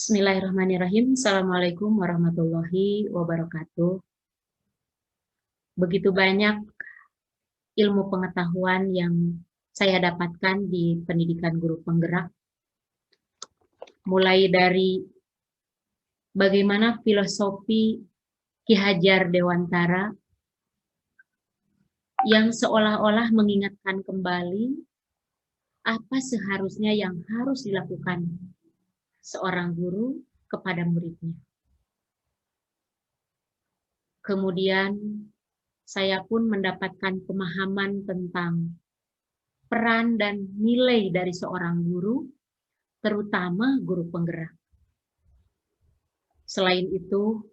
Bismillahirrahmanirrahim. Assalamualaikum warahmatullahi wabarakatuh. Begitu banyak ilmu pengetahuan yang saya dapatkan di pendidikan guru penggerak, mulai dari bagaimana filosofi Ki Hajar Dewantara yang seolah-olah mengingatkan kembali apa seharusnya yang harus dilakukan seorang guru kepada muridnya. Kemudian saya pun mendapatkan pemahaman tentang peran dan nilai dari seorang guru, terutama guru penggerak. Selain itu,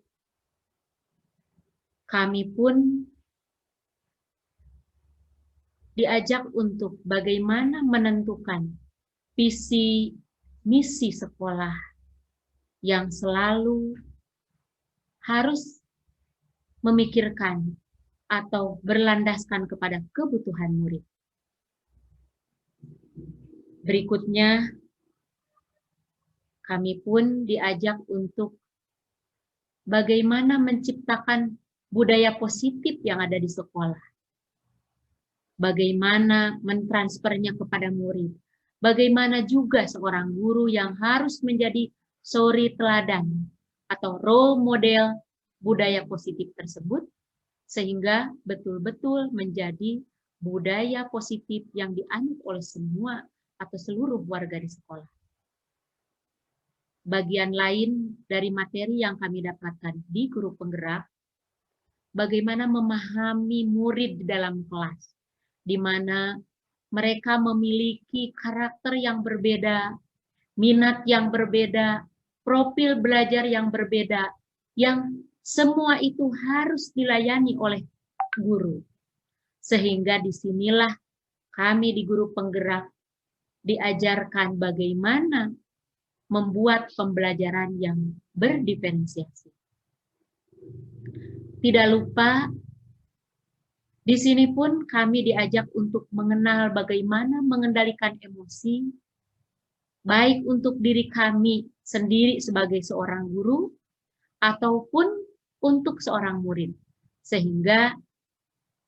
kami pun diajak untuk bagaimana menentukan visi misi sekolah yang selalu harus memikirkan atau berlandaskan kepada kebutuhan murid. Berikutnya, kami pun diajak untuk bagaimana menciptakan budaya positif yang ada di sekolah. Bagaimana mentransfernya kepada murid. Bagaimana juga seorang guru yang harus menjadi suri teladan atau role model budaya positif tersebut, sehingga betul-betul menjadi budaya positif yang dianut oleh semua atau seluruh warga di sekolah. Bagian lain dari materi yang kami dapatkan di guru penggerak, bagaimana memahami murid di dalam kelas, di mana mereka memiliki karakter yang berbeda, minat yang berbeda, profil belajar yang berbeda, yang semua itu harus dilayani oleh guru. Sehingga disinilah kami di guru penggerak diajarkan bagaimana membuat pembelajaran yang berdiferensiasi. Tidak lupa, di sini pun kami diajak untuk mengenal bagaimana mengendalikan emosi, baik untuk diri kami sendiri sebagai seorang guru, ataupun untuk seorang murid. Sehingga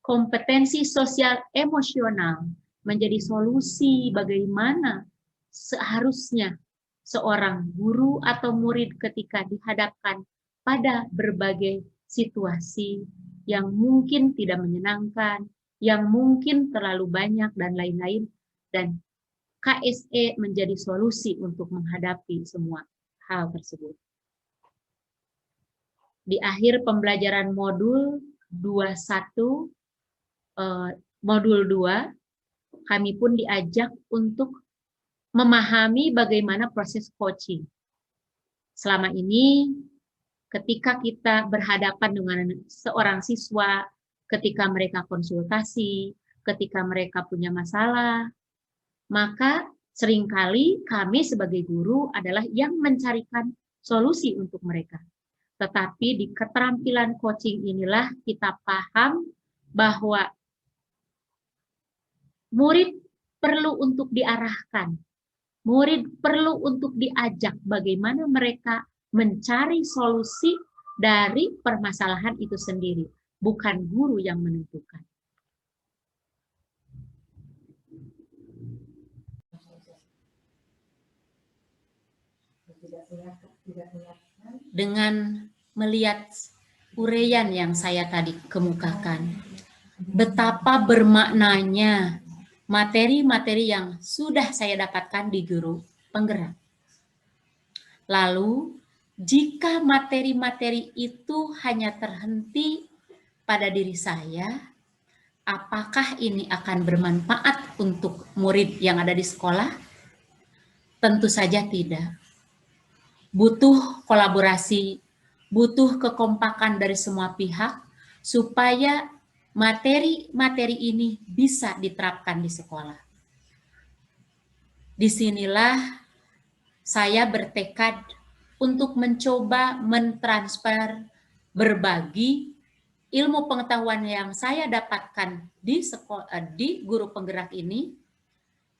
kompetensi sosial emosional menjadi solusi bagaimana seharusnya seorang guru atau murid ketika dihadapkan pada berbagai situasi yang mungkin tidak menyenangkan, yang mungkin terlalu banyak, dan lain-lain. Dan KSE menjadi solusi untuk menghadapi semua hal tersebut. Di akhir pembelajaran modul 21, modul 2, kami pun diajak untuk memahami bagaimana proses coaching. Selama ini, ketika kita berhadapan dengan seorang siswa, ketika mereka konsultasi, ketika mereka punya masalah, maka seringkali kami sebagai guru adalah yang mencarikan solusi untuk mereka. Tetapi di keterampilan coaching inilah kita paham bahwa murid perlu untuk diarahkan, murid perlu untuk diajak bagaimana mereka mencari solusi dari permasalahan itu sendiri, bukan guru yang menentukan. Dengan melihat uraian yang saya tadi kemukakan, betapa bermaknanya materi-materi yang sudah saya dapatkan di guru penggerak. Lalu, jika materi-materi itu hanya terhenti pada diri saya, apakah ini akan bermanfaat untuk murid yang ada di sekolah? Tentu saja tidak. Butuh kolaborasi, butuh kekompakan dari semua pihak supaya materi-materi ini bisa diterapkan di sekolah. Disinilah saya bertekad untuk mencoba mentransfer, berbagi ilmu pengetahuan yang saya dapatkan di guru penggerak ini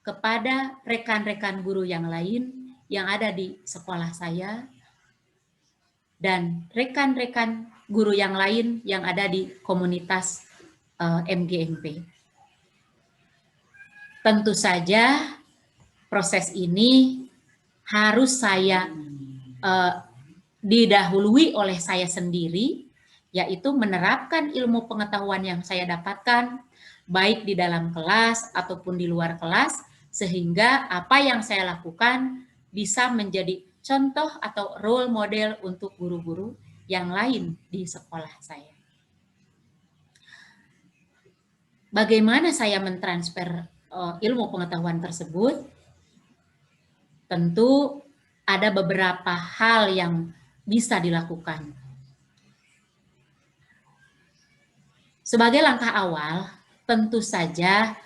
kepada rekan-rekan guru yang lain yang ada di sekolah saya, dan rekan-rekan guru yang lain yang ada di komunitas MGMP. Tentu saja proses ini harus saya didahului oleh saya sendiri, yaitu menerapkan ilmu pengetahuan yang saya dapatkan, baik di dalam kelas ataupun di luar kelas, sehingga apa yang saya lakukan bisa menjadi contoh atau role model untuk guru-guru yang lain di sekolah saya. Bagaimana saya mentransfer ilmu pengetahuan tersebut? Tentu ada beberapa hal yang bisa dilakukan. Sebagai langkah awal, tentu saja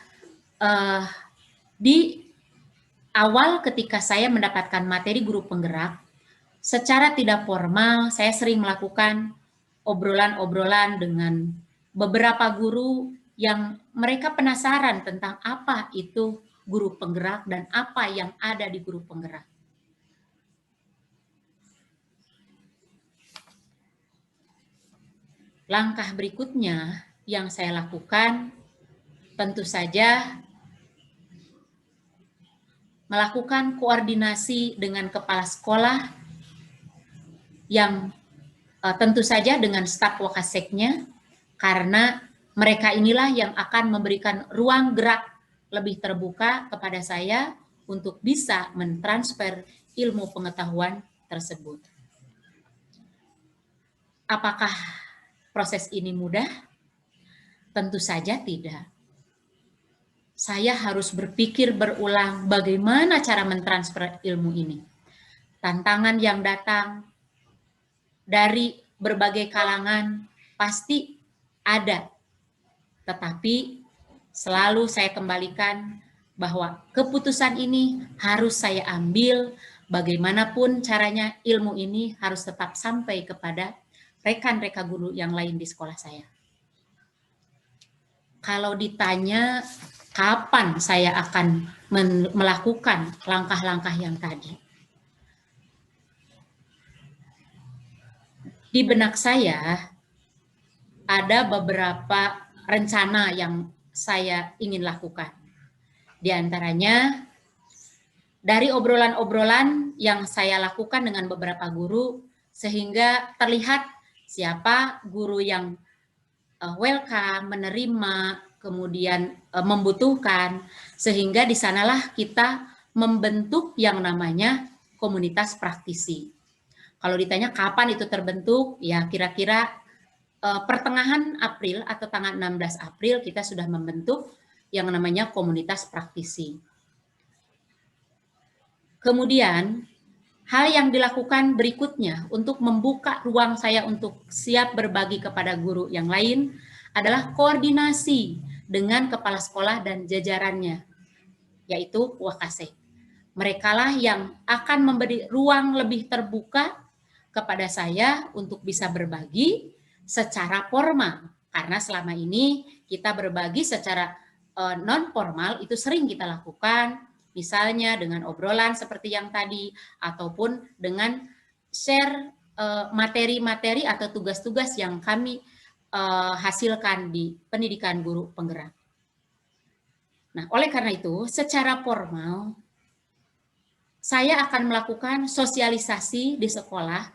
di awal ketika saya mendapatkan materi guru penggerak, secara tidak formal saya sering melakukan obrolan-obrolan dengan beberapa guru yang mereka penasaran tentang apa itu guru penggerak dan apa yang ada di guru penggerak. Langkah berikutnya yang saya lakukan tentu saja melakukan koordinasi dengan kepala sekolah yang tentu saja dengan staf Wakaseknya, karena mereka inilah yang akan memberikan ruang gerak lebih terbuka kepada saya untuk bisa mentransfer ilmu pengetahuan tersebut. Apakah proses ini mudah? Tentu saja tidak. Saya harus berpikir berulang bagaimana cara mentransfer ilmu ini. Tantangan yang datang dari berbagai kalangan pasti ada. Tetapi selalu saya kembalikan bahwa keputusan ini harus saya ambil, bagaimanapun caranya ilmu ini harus tetap sampai kepada rekan-rekan guru yang lain di sekolah saya. Kalau ditanya kapan saya akan melakukan langkah-langkah yang tadi, di benak saya ada beberapa rencana yang saya ingin lakukan. Di antaranya dari obrolan-obrolan yang saya lakukan dengan beberapa guru, sehingga terlihat siapa guru yang welcome, menerima, kemudian membutuhkan, sehingga di sanalah kita membentuk yang namanya komunitas praktisi. Kalau ditanya kapan itu terbentuk, ya kira-kira pertengahan April atau tanggal 16 April kita sudah membentuk yang namanya komunitas praktisi. Kemudian hal yang dilakukan berikutnya untuk membuka ruang saya untuk siap berbagi kepada guru yang lain adalah koordinasi dengan kepala sekolah dan jajarannya, yaitu Wakasek. Merekalah yang akan memberi ruang lebih terbuka kepada saya untuk bisa berbagi secara formal. Karena selama ini kita berbagi secara non formal itu sering kita lakukan, misalnya dengan obrolan seperti yang tadi, ataupun dengan share materi-materi atau tugas-tugas yang kami hasilkan di pendidikan guru penggerak. Nah, oleh karena itu, secara formal, saya akan melakukan sosialisasi di sekolah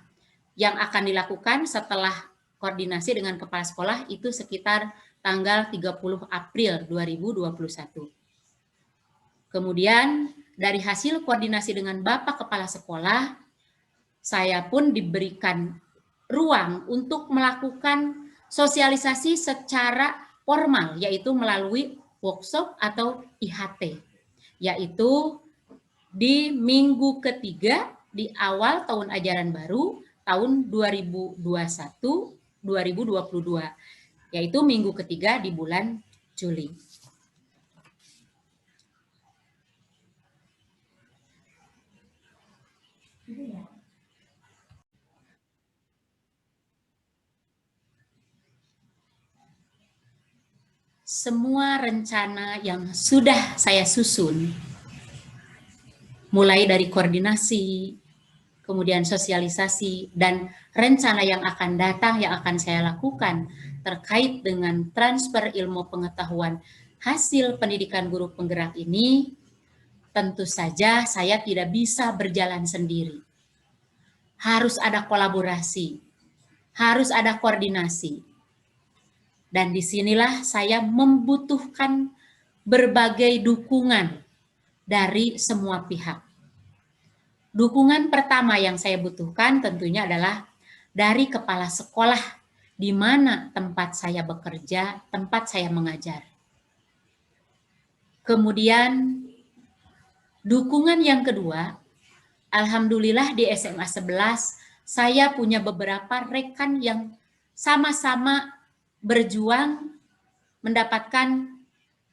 yang akan dilakukan setelah koordinasi dengan kepala sekolah itu sekitar tanggal 30 April 2021. Kemudian dari hasil koordinasi dengan Bapak Kepala Sekolah, saya pun diberikan ruang untuk melakukan sosialisasi secara formal, yaitu melalui workshop atau IHT, yaitu di minggu ketiga di awal tahun ajaran baru tahun 2021-2022, yaitu minggu ketiga di bulan Juli. Semua rencana yang sudah saya susun, mulai dari koordinasi, kemudian sosialisasi, dan rencana yang akan datang yang akan saya lakukan terkait dengan transfer ilmu pengetahuan hasil pendidikan guru penggerak ini, tentu saja saya tidak bisa berjalan sendiri. Harus ada kolaborasi, harus ada koordinasi. Dan disinilah saya membutuhkan berbagai dukungan dari semua pihak. Dukungan pertama yang saya butuhkan tentunya adalah dari kepala sekolah di mana tempat saya bekerja, tempat saya mengajar. Kemudian dukungan yang kedua, alhamdulillah di SMA 11 saya punya beberapa rekan yang sama-sama berjuang mendapatkan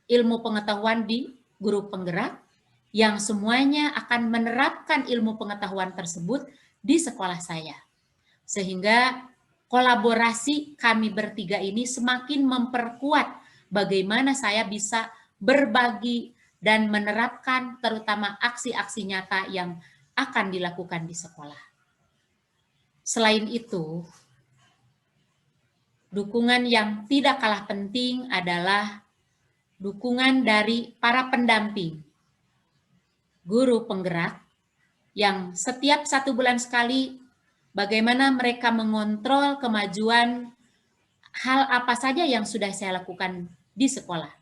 ilmu pengetahuan di guru penggerak yang semuanya akan menerapkan ilmu pengetahuan tersebut di sekolah saya. Sehingga kolaborasi kami bertiga ini semakin memperkuat bagaimana saya bisa berbagi dan menerapkan terutama aksi-aksi nyata yang akan dilakukan di sekolah. Selain itu, dukungan yang tidak kalah penting adalah dukungan dari para pendamping, guru penggerak, yang setiap 1 bulan sekali bagaimana mereka mengontrol kemajuan hal apa saja yang sudah saya lakukan di sekolah.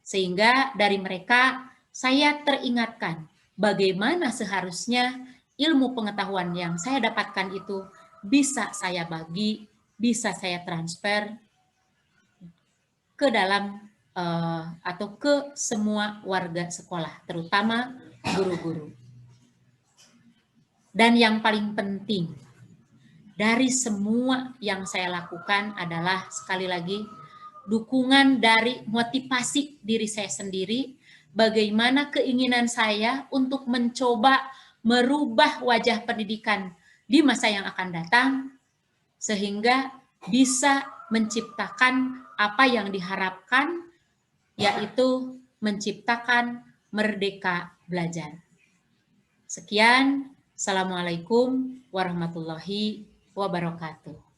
Sehingga dari mereka saya teringatkan bagaimana seharusnya ilmu pengetahuan yang saya dapatkan itu bisa saya bagi, bisa saya transfer ke dalam atau ke semua warga sekolah, terutama guru-guru. Dan yang paling penting dari semua yang saya lakukan adalah sekali lagi dukungan dari motivasi diri saya sendiri, bagaimana keinginan saya untuk mencoba merubah wajah pendidikan di masa yang akan datang, sehingga bisa menciptakan apa yang diharapkan, yaitu menciptakan merdeka belajar. Sekian, Assalamualaikum warahmatullahi wabarakatuh.